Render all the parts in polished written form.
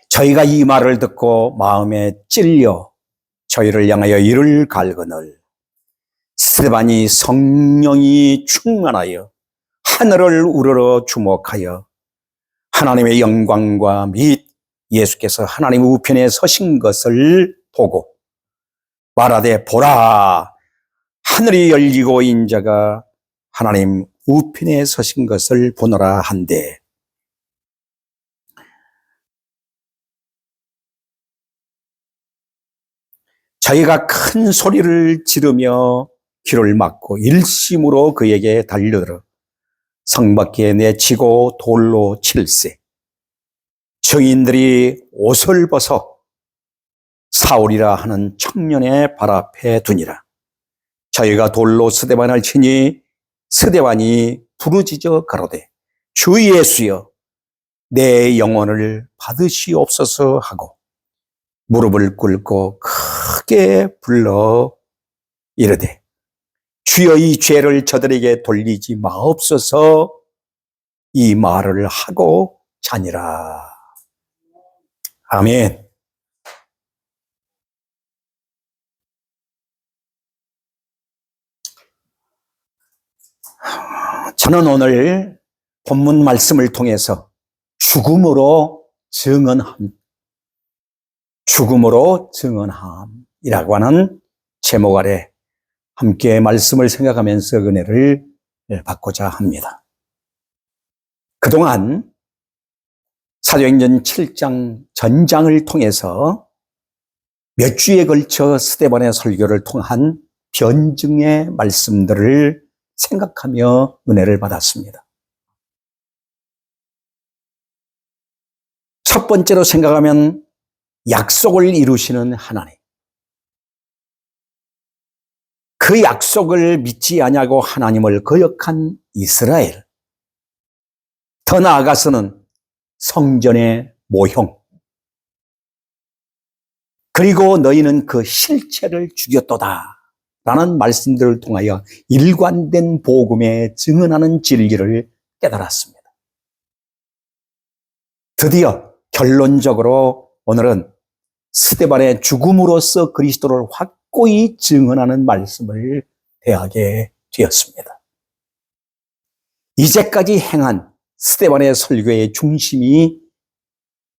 저희가 이 말을 듣고 마음에 찔려 저희를 향하여 이를 갈거늘 스데반이 성령이 충만하여 하늘을 우러러 주목하여 하나님의 영광과 및 예수께서 하나님 우편에 서신 것을 보고 말하되 보라 하늘이 열리고 인자가 하나님 우편에 서신 것을 보노라 한데, 저희가 큰 소리를 지르며 귀를 막고 일심으로 그에게 달려들어 성 밖에 내치고 돌로 칠세. 증인들이 옷을 벗어 사울이라 하는 청년의 발 앞에 두니라. 저희가 돌로 스데반을 치니 스데반이 부르짖어 가로되 주 예수여 내 영혼을 받으시옵소서 하고 무릎을 꿇고 크게 불러 이르되 주여 이 죄를 저들에게 돌리지 마옵소서. 이 말을 하고 자니라. 아멘. 저는 오늘 본문 말씀을 통해서 죽음으로 증언함이라고 하는 제목 아래 함께 말씀을 생각하면서 은혜를 받고자 합니다. 그동안 사도행전 7장 전장을 통해서 몇 주에 걸쳐 스데반의 설교를 통한 변증의 말씀들을 생각하며 은혜를 받았습니다. 첫 번째로 생각하면 약속을 이루시는 하나님. 그 약속을 믿지 아니하고 하나님을 거역한 이스라엘. 더 나아가서는 성전의 모형. 그리고 너희는 그 실체를 죽였도다 라는 말씀들을 통하여 일관된 복음에 증언하는 진리를 깨달았습니다. 드디어 결론적으로 오늘은 스데반의 죽음으로써 그리스도를 확고히 증언하는 말씀을 대하게 되었습니다. 이제까지 행한 스데반의 설교의 중심이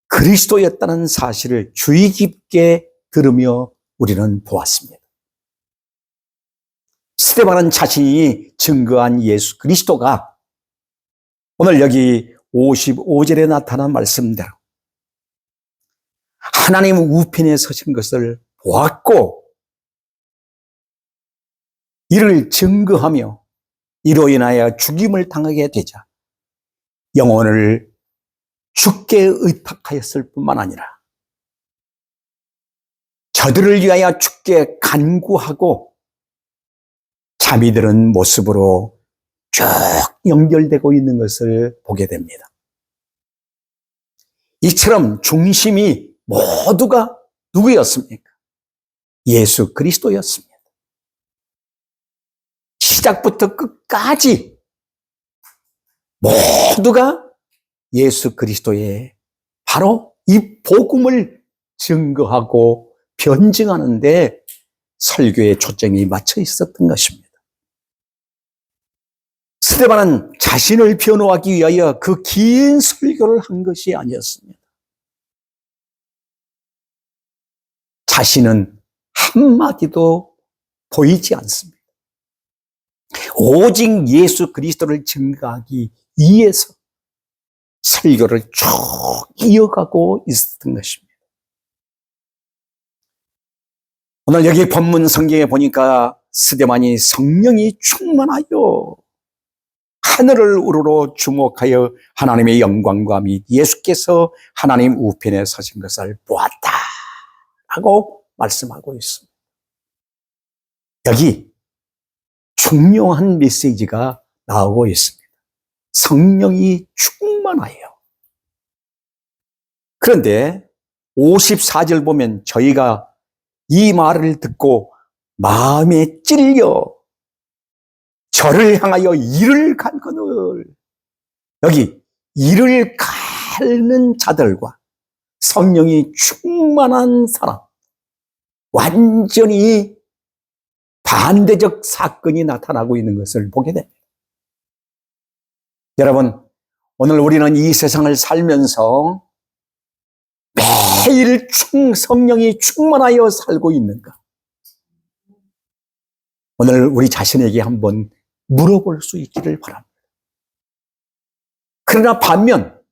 그리스도였다는 사실을 주의 깊게 들으며 우리는 보았습니다. 스데반은 자신이 증거한 예수 그리스도가 오늘 여기 55절에 나타난 말씀대로 하나님 우편에 서신 것을 보았고 이를 증거하며 이로 인하여 죽임을 당하게 되자 영혼을 죽게 의탁하였을 뿐만 아니라 저들을 위하여 죽게 간구하고 잠이 드는 모습으로 쭉 연결되고 있는 것을 보게 됩니다. 이처럼 중심이 모두가 누구였습니까? 예수 그리스도였습니다. 시작부터 끝까지 모두가 예수 그리스도의 바로 이 복음을 증거하고 변증하는 데 설교의 초점이 맞춰 있었던 것입니다. 스데반은 자신을 변호하기 위하여 그 긴 설교를 한 것이 아니었습니다. 자신은 한마디도 보이지 않습니다. 오직 예수 그리스도를 증거하기 위해서 설교를 쭉 이어가고 있었던 것입니다. 오늘 여기 본문 성경에 보니까 스데반이 성령이 충만하여 하늘을 우러러 주목하여 하나님의 영광과 및 예수께서 하나님 우편에 서신 것을 보았다 하고 말씀하고 있습니다. 여기 중요한 메시지가 나오고 있습니다. 성령이 충만하여. 그런데 54절 보면 저희가 이 말을 듣고 마음에 찔려 저를 향하여 이를 갈거늘. 여기 이를 갈는 자들과 성령이 충만한 사람, 완전히 반대적 사건이 나타나고 있는 것을 보게 됩니다. 여러분, 오늘 우리는 이 세상을 살면서 매일 성령이 충만하여 살고 있는가? 오늘 우리 자신에게 한번 물어볼 수 있기를 바랍니다. 그러나 반면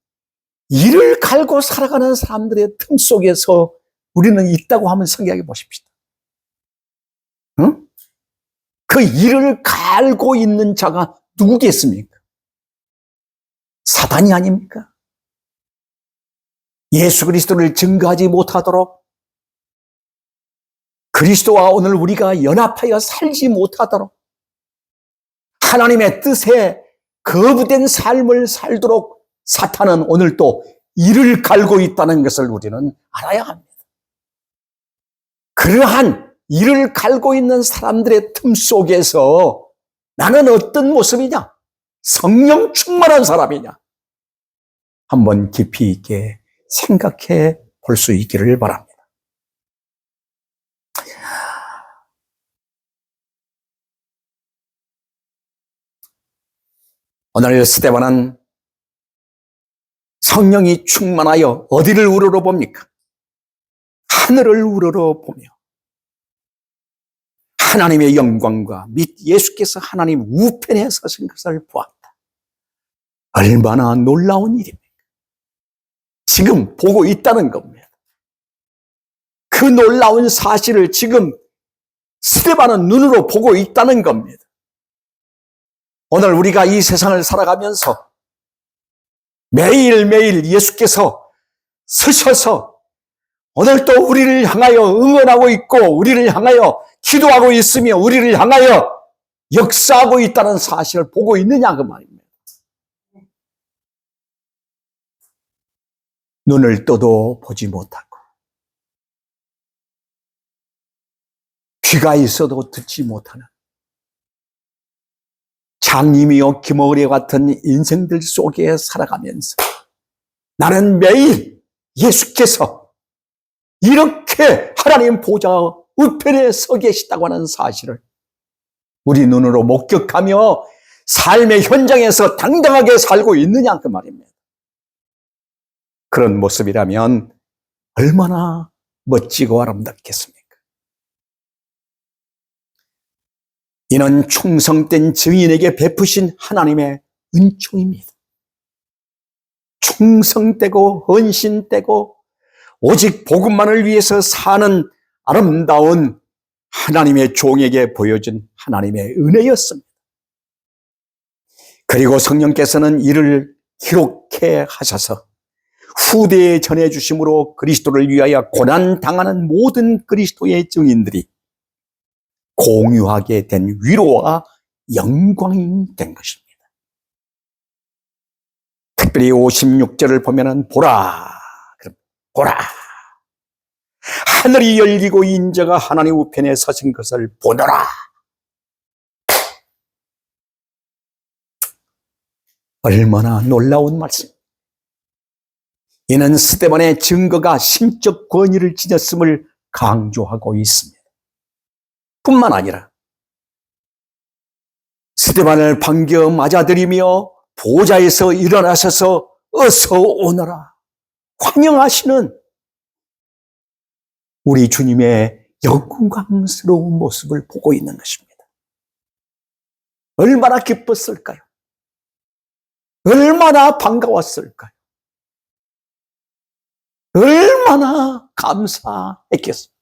이를 갈고 살아가는 사람들의 틈 속에서 우리는 있다고 한번 생각해 보십시다. 응? 그 이를 갈고 있는 자가 누구겠습니까? 사단이 아닙니까? 예수 그리스도를 증거하지 못하도록, 그리스도와 오늘 우리가 연합하여 살지 못하도록, 하나님의 뜻에 거부된 삶을 살도록 사탄은 오늘 또 이를 갈고 있다는 것을 우리는 알아야 합니다. 그러한 이를 갈고 있는 사람들의 틈 속에서 나는 어떤 모습이냐? 성령 충만한 사람이냐? 한번 깊이 있게 생각해 볼 수 있기를 바랍니다. 오늘 스데반은 성령이 충만하여 어디를 우러러 봅니까? 하늘을 우러러 보며 하나님의 영광과 및 예수께서 하나님 우편에 서신 것을 보았다. 얼마나 놀라운 일입니까? 지금 보고 있다는 겁니다. 그 놀라운 사실을 지금 스데반은 눈으로 보고 있다는 겁니다. 오늘 우리가 이 세상을 살아가면서 매일매일 예수께서 서셔서 오늘도 우리를 향하여 응원하고 있고 우리를 향하여 기도하고 있으며 우리를 향하여 역사하고 있다는 사실을 보고 있느냐 그 말입니다. 눈을 떠도 보지 못하고 귀가 있어도 듣지 못하는 장님이요 김어울의 같은 인생들 속에 살아가면서 나는 매일 예수께서 이렇게 하나님 보좌 우편에 서 계시다고 하는 사실을 우리 눈으로 목격하며 삶의 현장에서 당당하게 살고 있느냐 그 말입니다. 그런 모습이라면 얼마나 멋지고 아름답겠습니까? 이는 충성된 증인에게 베푸신 하나님의 은총입니다. 충성되고 헌신되고 오직 복음만을 위해서 사는 아름다운 하나님의 종에게 보여준 하나님의 은혜였습니다. 그리고 성령께서는 이를 기록해 하셔서 후대에 전해주심으로 그리스도를 위하여 고난당하는 모든 그리스도의 증인들이 공유하게 된 위로와 영광이 된 것입니다. 특별히 56절을 보면은 보라, 보라. 하늘이 열리고 인자가 하나님 우편에 서신 것을 보노라. 얼마나 놀라운 말씀. 이는 스데반의 증거가 신적 권위를 지녔음을 강조하고 있습니다. 뿐만 아니라 스데반을 반겨 맞아들이며 보좌에서 일어나셔서 어서 오너라 환영하시는 우리 주님의 영광스러운 모습을 보고 있는 것입니다. 얼마나 기뻤을까요? 얼마나 반가웠을까요? 얼마나 감사했겠습니까?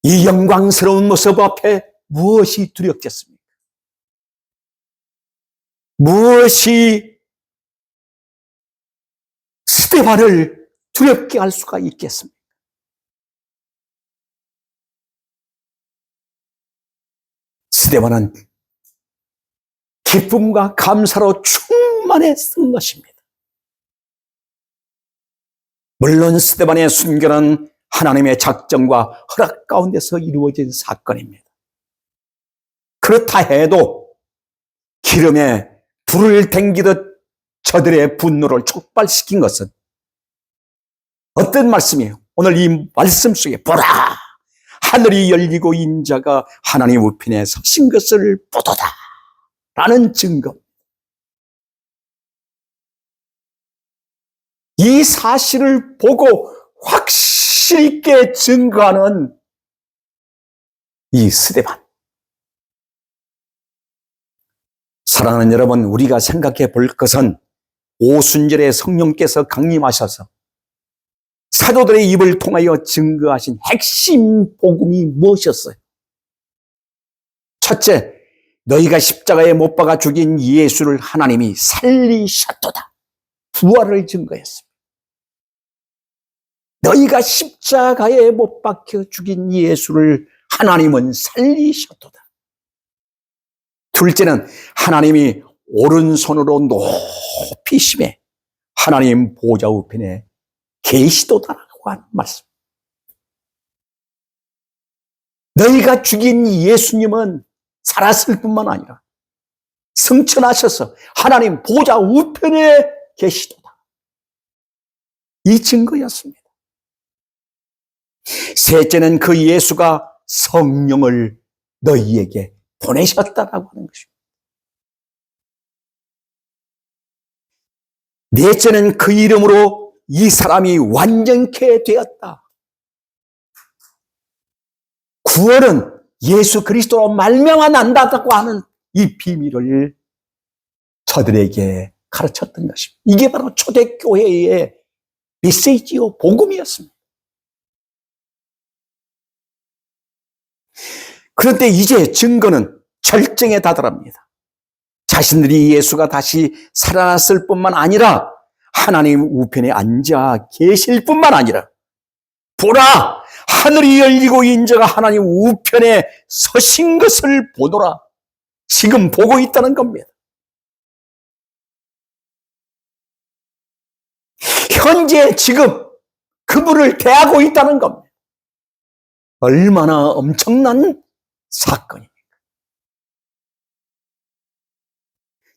이 영광스러운 모습 앞에 무엇이 두렵겠습니까? 무엇이 스데반을 두렵게 할 수가 있겠습니까? 스데반은 기쁨과 감사로 충만했던 것입니다. 물론 스데반의 순교는 하나님의 작정과 허락 가운데서 이루어진 사건입니다. 그렇다 해도 기름에 불을 댕기듯 저들의 분노를 촉발시킨 것은 어떤 말씀이에요? 오늘 이 말씀 속에 보라! 하늘이 열리고 인자가 하나님 우편에 서신 것을 보도다! 라는 증거. 이 사실을 보고 확실 있게 증거하는 이 스데반. 사랑하는 여러분, 우리가 생각해 볼 것은 오순절에 성령께서 강림하셔서 사도들의 입을 통하여 증거하신 핵심 복음이 무엇이었어요? 첫째, 너희가 십자가에 못 박아 죽인 예수를 하나님이 살리셨도다. 부활을 증거했습니다. 너희가 십자가에 못 박혀 죽인 예수를 하나님은 살리셨도다. 둘째는 하나님이 오른손으로 높이 심해 하나님 보좌 우편에 계시도다라고 하는 말씀. 너희가 죽인 예수님은 살았을 뿐만 아니라 승천하셔서 하나님 보좌 우편에 계시도다. 이 증거였습니다. 셋째는 그 예수가 성령을 너희에게 보내셨다라고 하는 것입니다. 넷째는 그 이름으로 이 사람이 완전케 되었다. 구원은 예수 그리스도로 말미암아 난다고 하는 이 비밀을 저들에게 가르쳤던 것입니다. 이게 바로 초대교회의 메시지요, 복음이었습니다. 그런데 이제 증거는 절정에 다다릅니다. 자신들이 예수가 다시 살아났을 뿐만 아니라 하나님 우편에 앉아 계실 뿐만 아니라 보라! 하늘이 열리고 인자가 하나님 우편에 서신 것을 보노라. 지금 보고 있다는 겁니다. 현재 지금 그분을 대하고 있다는 겁니다. 얼마나 엄청난 사건입니까?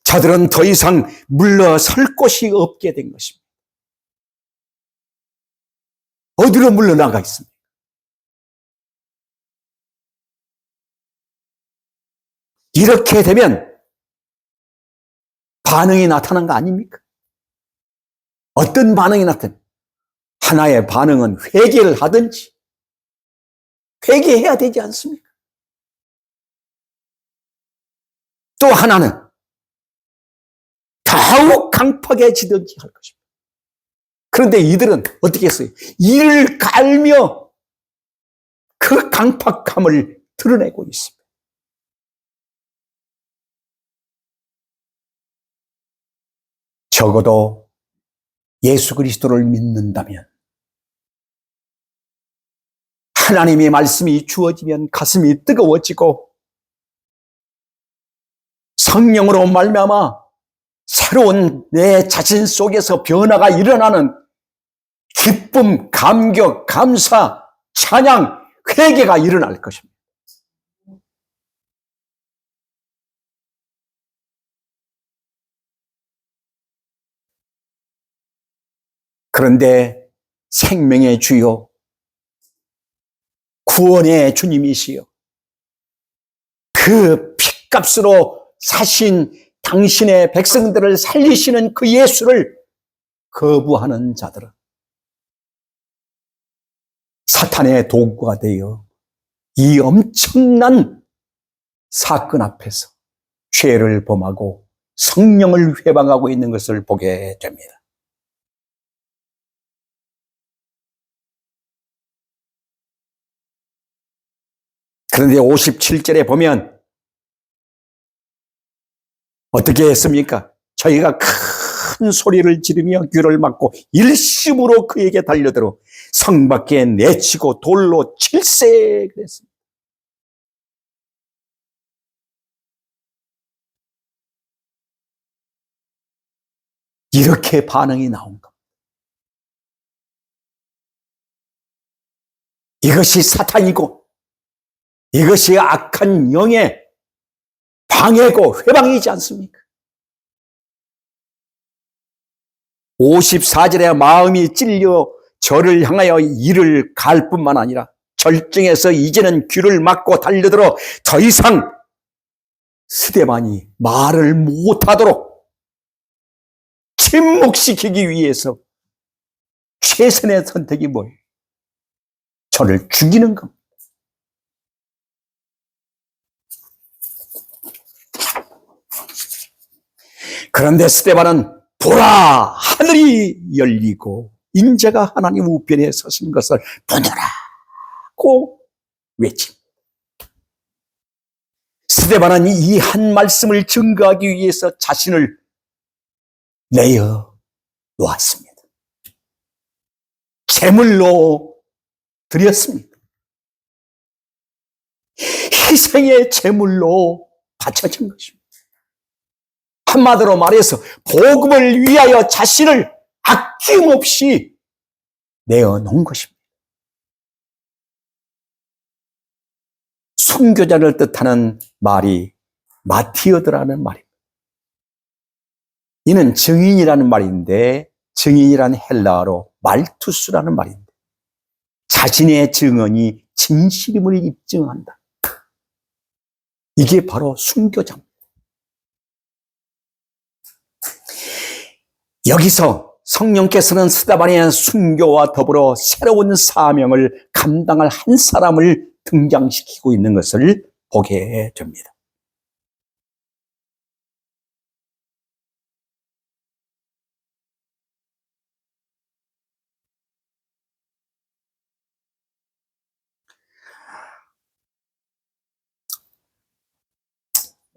저들은 더 이상 물러설 곳이 없게 된 것입니다. 어디로 물러나가 있습니까? 이렇게 되면 반응이 나타난 거 아닙니까? 어떤 반응이 나타나? 하나의 반응은 회개를 하든지 회개해야 되지 않습니까? 또 하나는 더욱 강팍해지든지 할 것입니다. 그런데 이들은 어떻게 했어요? 이를 갈며 그 강팍함을 드러내고 있습니다. 적어도 예수 그리스도를 믿는다면 하나님의 말씀이 주어지면 가슴이 뜨거워지고 성령으로 말미암아 새로운 내 자신 속에서 변화가 일어나는 기쁨, 감격, 감사, 찬양, 회개가 일어날 것입니다. 그런데 생명의 주요, 구원의 주님이시여, 그 핏값으로 사신 당신의 백성들을 살리시는 그 예수를 거부하는 자들은 사탄의 도구가 되어 이 엄청난 사건 앞에서 죄를 범하고 성령을 회방하고 있는 것을 보게 됩니다. 그런데 57절에 보면 어떻게 했습니까? 저희가 큰 소리를 지르며 귀를 막고 일심으로 그에게 달려들어 성 밖에 내치고 돌로 칠세 그랬습니다. 이렇게 반응이 나온 겁니다. 이것이 사탄이고 이것이 악한 영의 방해고 회방이지 않습니까? 54절에 마음이 찔려 저를 향하여 이를 갈 뿐만 아니라 절정에서 이제는 귀를 막고 달려들어 더 이상 스데반이 말을 못하도록 침묵시키기 위해서 최선의 선택이 뭐예요? 저를 죽이는 겁니다. 그런데 스데반은 보라, 하늘이 열리고 인자가 하나님 우편에 서신 것을 보노라고 외칩니다. 스데반은 이 한 말씀을 증거하기 위해서 자신을 내어 놓았습니다. 제물로 드렸습니다. 희생의 제물로 바쳐진 것입니다. 한마디로 말해서 복음을 위하여 자신을 아낌없이 내어놓은 것입니다. 순교자를 뜻하는 말이 마티어드라는 말입니다. 이는 증인이라는 말인데 증인이라는 헬라어로 말투스라는 말인데 자신의 증언이 진실임을 입증한다. 이게 바로 순교자입니다. 여기서 성령께서는 스데반의 순교와 더불어 새로운 사명을 감당할 한 사람을 등장시키고 있는 것을 보게 됩니다.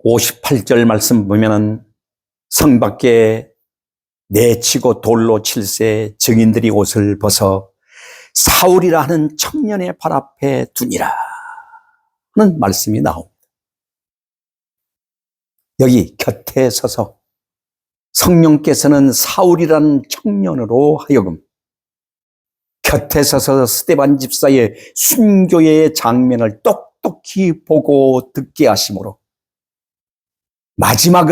(58절) 말씀 보면은 성 밖에 내치고 돌로 칠세 증인들이 옷을 벗어 사울이라 하는 청년의 발 앞에 두니라 하는 말씀이 나옵니다. 여기 곁에 서서 성령께서는 사울이라는 청년으로 하여금 곁에 서서 스데반 집사의 순교의 장면을 똑똑히 보고 듣게 하심으로 마지막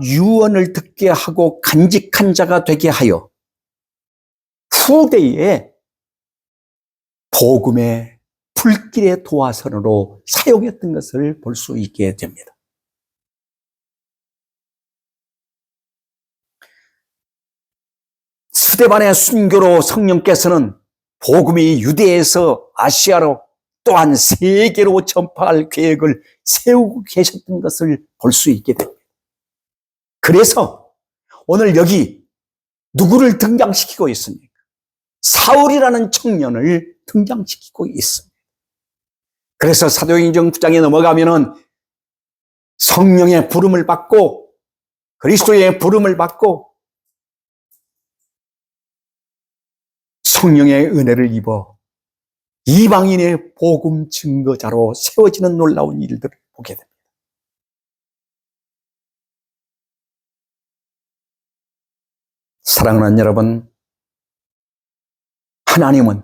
유언을 듣게 하고 간직한 자가 되게 하여 후대에 복음의 불길의 도화선으로 사용했던 것을 볼 수 있게 됩니다. 스데반의 순교로 성령께서는 복음이 유대에서 아시아로 또한 세계로 전파할 계획을 세우고 계셨던 것을 볼 수 있게 됩니다. 그래서 오늘 여기 누구를 등장시키고 있습니까? 사울이라는 청년을 등장시키고 있습니다. 그래서 사도행전 9장에 넘어가면은 성령의 부름을 받고 그리스도의 부름을 받고 성령의 은혜를 입어 이방인의 복음 증거자로 세워지는 놀라운 일들을 보게 됩니다. 사랑하는 여러분, 하나님은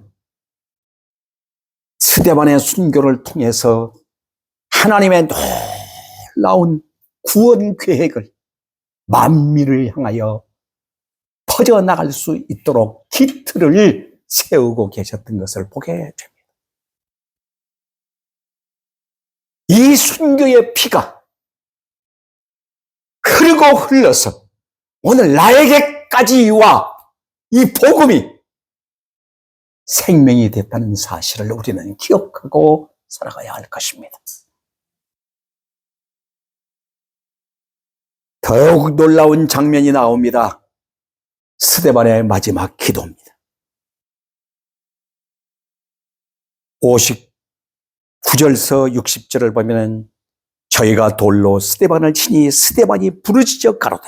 스데반의 순교를 통해서 하나님의 놀라운 구원 계획을 만민을 향하여 퍼져나갈 수 있도록 기틀을 세우고 계셨던 것을 보게 됩니다. 이 순교의 피가 흐르고 흘러서 오늘 나에게까지 와 이 복음이 생명이 됐다는 사실을 우리는 기억하고 살아가야 할 것입니다. 더욱 놀라운 장면이 나옵니다. 스데반의 마지막 기도입니다. 59절서 60절을 보면 저희가 돌로 스데반을 치니 스데반이 부르짖어 가로되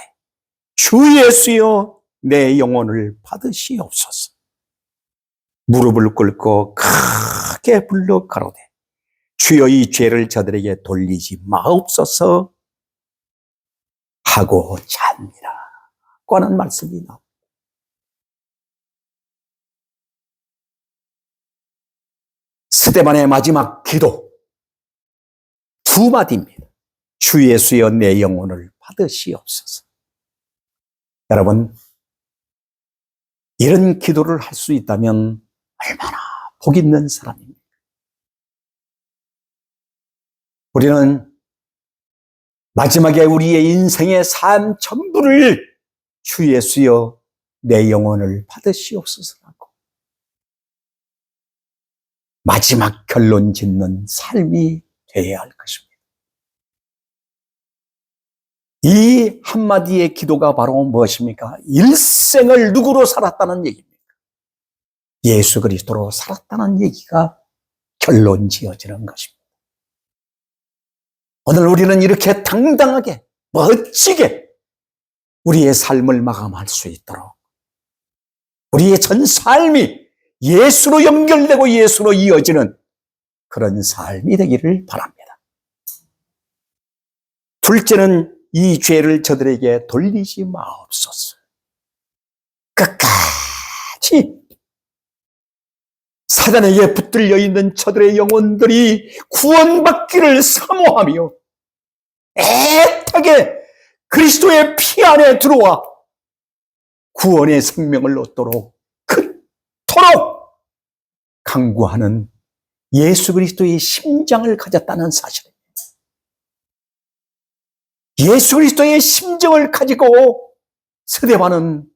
주 예수여 내 영혼을 받으시옵소서. 무릎을 꿇고 크게 불러 가로되 주여 이 죄를 저들에게 돌리지 마옵소서 하고 잡니다. 하는 말씀이 나옵니다. 스데반의 마지막 기도 두 마디입니다. 주 예수여 내 영혼을 받으시옵소서. 여러분, 이런 기도를 할 수 있다면 얼마나 복 있는 사람입니까? 우리는 마지막에 우리의 인생의 삶 전부를 주 예수여 내 영혼을 받으시옵소서라고 마지막 결론 짓는 삶이 되어야 할 것입니다. 이 한마디의 기도가 바로 무엇입니까? 일생을 누구로 살았다는 얘기입니다. 예수 그리스도로 살았다는 얘기가 결론 지어지는 것입니다. 오늘 우리는 이렇게 당당하게 멋지게 우리의 삶을 마감할 수 있도록 우리의 전 삶이 예수로 연결되고 예수로 이어지는 그런 삶이 되기를 바랍니다. 둘째는 이 죄를 저들에게 돌리지 마옵소서. 끝까지 사단에게 붙들려 있는 저들의 영혼들이 구원받기를 사모하며 애타게 그리스도의 피 안에 들어와 구원의 생명을 얻도록 그토록 강구하는 예수 그리스도의 심장을 가졌다는 사실입니다. 예수 그리스도의 심정을 가지고 스데반은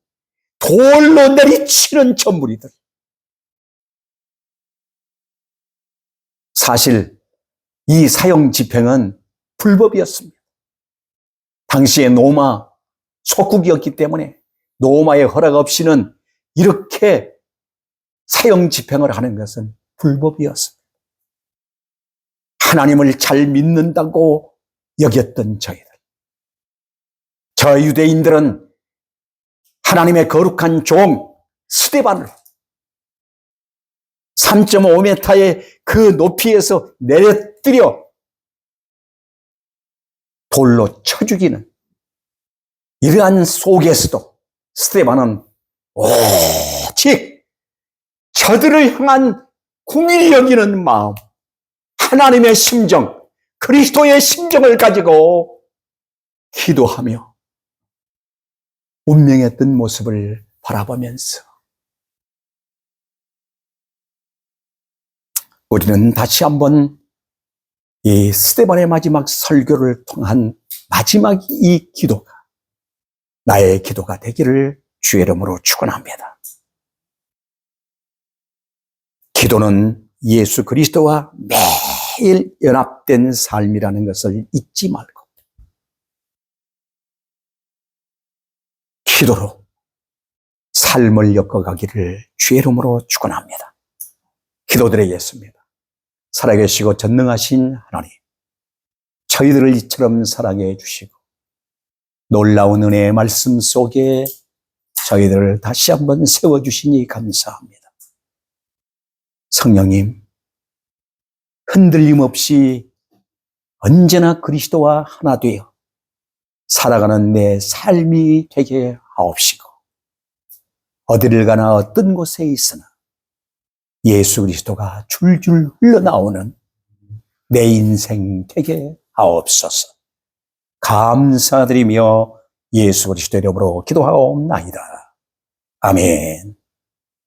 돌로 내리치는 저 무리들. 사실 이 사형 집행은 불법이었습니다. 당시에 로마 속국이었기 때문에 로마의 허락 없이는 이렇게 사형 집행을 하는 것은 불법이었습니다. 하나님을 잘 믿는다고 여겼던 저희들. 저 유대인들은 하나님의 거룩한 종 스데반을 3.5m의 그 높이에서 내려뜨려 돌로 쳐 죽이는 이러한 속에서도 스데반은 오직 저들을 향한 궁일이 여기는 마음, 하나님의 심정, 그리스도의 심정을 가지고 기도하며 운명했던 모습을 바라보면서 우리는 다시 한번 이 스데반의 마지막 설교를 통한 마지막 이 기도가 나의 기도가 되기를 주의 이름으로 축원합니다. 기도는 예수 그리스도와 매일 연합된 삶이라는 것을 잊지 말고 기도로 삶을 엮어가기를 주의 이름으로 축원합니다. 기도드리겠습니다. 살아계시고 전능하신 하나님, 저희들을 이처럼 사랑해 주시고 놀라운 은혜의 말씀 속에 저희들을 다시 한번 세워주시니 감사합니다. 성령님, 흔들림 없이 언제나 그리스도와 하나 되어 살아가는 내 삶이 되게 하옵시고 어디를 가나 어떤 곳에 있으나 예수 그리스도가 줄줄 흘러나오는 내 인생 되게 하옵소서. 감사드리며 예수 그리스도 이름으로 기도하옵나이다. 아멘.